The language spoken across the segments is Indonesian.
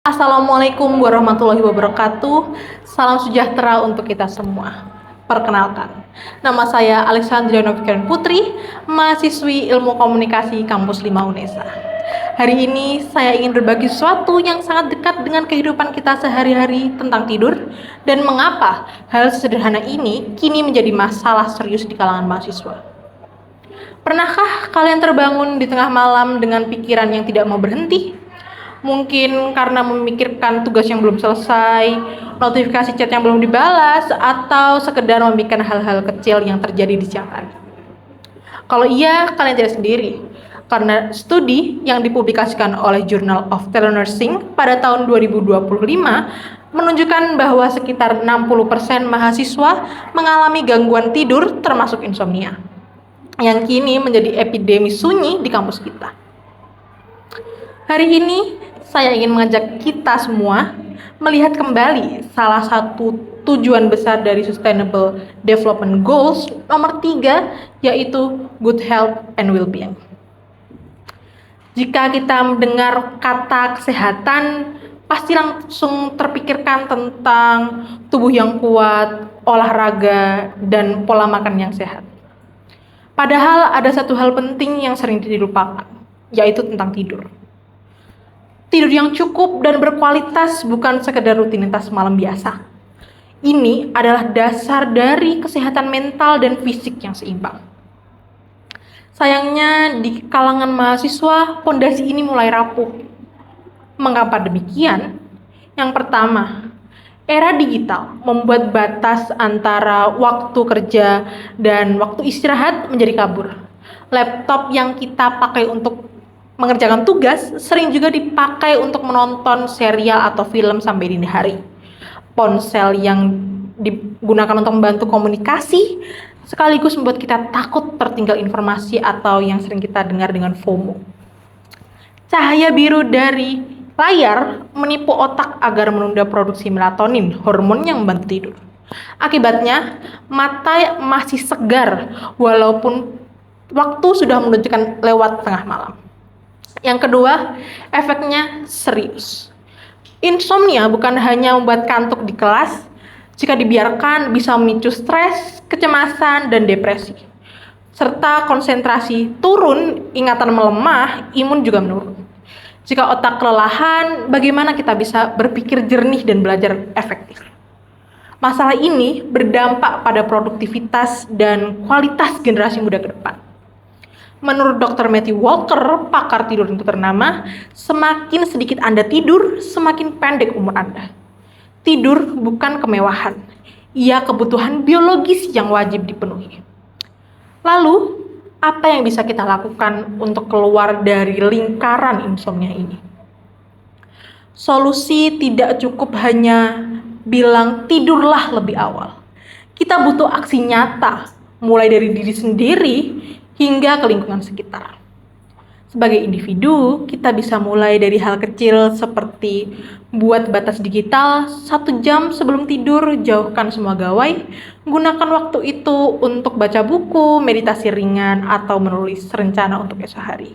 Assalamualaikum warahmatullahi wabarakatuh. Salam sejahtera untuk kita semua. Perkenalkan, nama saya Alexandria Novikian Putri, mahasiswi Ilmu Komunikasi Kampus 5 UNESA. Hari ini saya ingin berbagi sesuatu yang sangat dekat dengan kehidupan kita sehari-hari tentang tidur dan mengapa hal sederhana ini kini menjadi masalah serius di kalangan mahasiswa. Pernahkah kalian terbangun di tengah malam dengan pikiran yang tidak mau berhenti? Mungkin karena memikirkan tugas yang belum selesai, notifikasi chat yang belum dibalas, atau sekedar memikirkan hal-hal kecil yang terjadi di siang hari. Kalau iya, kalian tidak sendiri. Karena studi yang dipublikasikan oleh Journal of Telenursing pada tahun 2025 menunjukkan bahwa sekitar 60% mahasiswa mengalami gangguan tidur termasuk insomnia, yang kini menjadi epidemi sunyi di kampus kita. Hari ini saya ingin mengajak kita semua melihat kembali salah satu tujuan besar dari Sustainable Development Goals nomor 3, yaitu Good Health and Well-being. Jika kita mendengar kata kesehatan, pasti langsung terpikirkan tentang tubuh yang kuat, olahraga, dan pola makan yang sehat. Padahal ada satu hal penting yang sering dilupakan, yaitu tentang tidur. Tidur yang cukup dan berkualitas bukan sekedar rutinitas malam biasa. Ini adalah dasar dari kesehatan mental dan fisik yang seimbang. Sayangnya di kalangan mahasiswa, pondasi ini mulai rapuh. Mengapa demikian? Yang pertama, era digital membuat batas antara waktu kerja dan waktu istirahat menjadi kabur. Laptop yang kita pakai untuk mengerjakan tugas sering juga dipakai untuk menonton serial atau film sampai dini hari. Ponsel yang digunakan untuk membantu komunikasi sekaligus membuat kita takut tertinggal informasi atau yang sering kita dengar dengan FOMO. Cahaya biru dari layar menipu otak agar menunda produksi melatonin, hormon yang membantu tidur. Akibatnya, mata masih segar walaupun waktu sudah menunjukkan lewat tengah malam. Yang kedua, efeknya serius. Insomnia bukan hanya membuat kantuk di kelas, jika dibiarkan bisa memicu stres, kecemasan, dan depresi. Serta konsentrasi turun, ingatan melemah, imun juga menurun. Jika otak kelelahan, bagaimana kita bisa berpikir jernih dan belajar efektif? Masalah ini berdampak pada produktivitas dan kualitas generasi muda ke depan. Menurut Dr. Matthew Walker, pakar tidur itu ternama, semakin sedikit Anda tidur, semakin pendek umur Anda. Tidur bukan kemewahan, ia kebutuhan biologis yang wajib dipenuhi. Lalu, apa yang bisa kita lakukan untuk keluar dari lingkaran insomnia ini? Solusi tidak cukup hanya bilang tidurlah lebih awal. Kita butuh aksi nyata, mulai dari diri sendiri, hingga ke lingkungan sekitar. Sebagai individu, kita bisa mulai dari hal kecil seperti buat batas digital 1 jam sebelum tidur, jauhkan semua gawai, gunakan waktu itu untuk baca buku, meditasi ringan, atau menulis rencana untuk esok hari.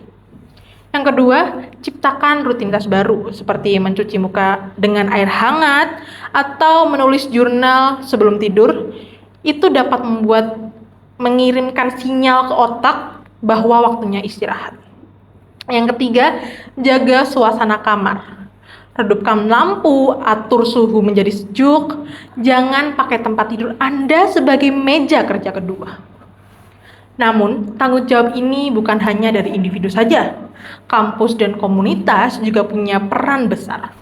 Yang kedua, ciptakan rutinitas baru seperti mencuci muka dengan air hangat atau menulis jurnal sebelum tidur. Itu dapat mengirimkan sinyal ke otak bahwa waktunya istirahat. Yang ketiga, jaga suasana kamar. Redupkan lampu, atur suhu menjadi sejuk. Jangan pakai tempat tidur Anda sebagai meja kerja kedua. Namun, tanggung jawab ini bukan hanya dari individu saja. Kampus dan komunitas juga punya peran besar.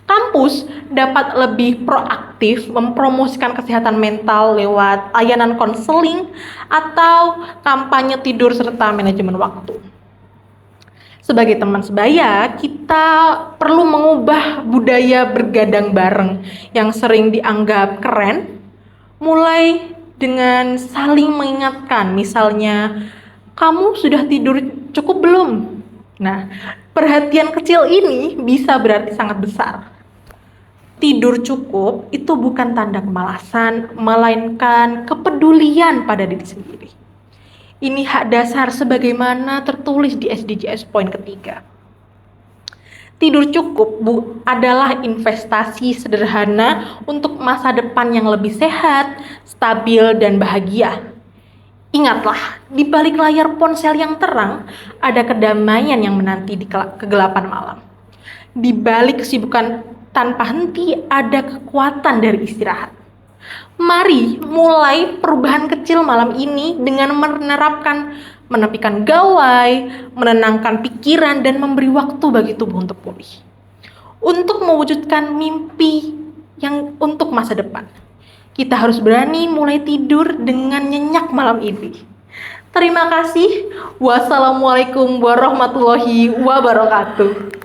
Kampus dapat lebih proaktif mempromosikan kesehatan mental lewat layanan konseling atau kampanye tidur serta manajemen waktu. Sebagai teman sebaya, kita perlu mengubah budaya bergadang bareng yang sering dianggap keren, mulai dengan saling mengingatkan, misalnya, kamu sudah tidur cukup belum? Nah, perhatian kecil ini bisa berarti sangat besar. Tidur cukup itu bukan tanda kemalasan, melainkan kepedulian pada diri sendiri. Ini hak dasar sebagaimana tertulis di SDGs poin ketiga. Tidur cukup adalah investasi sederhana untuk masa depan yang lebih sehat, stabil, dan bahagia. Ingatlah, di balik layar ponsel yang terang, ada kedamaian yang menanti di kegelapan malam. Di balik kesibukan tanpa henti, ada kekuatan dari istirahat. Mari mulai perubahan kecil malam ini dengan menepikan gawai, menenangkan pikiran, dan memberi waktu bagi tubuh untuk pulih. Untuk mewujudkan mimpi yang untuk masa depan, kita harus berani mulai tidur dengan nyenyak malam ini. Terima kasih. Wassalamualaikum warahmatullahi wabarakatuh.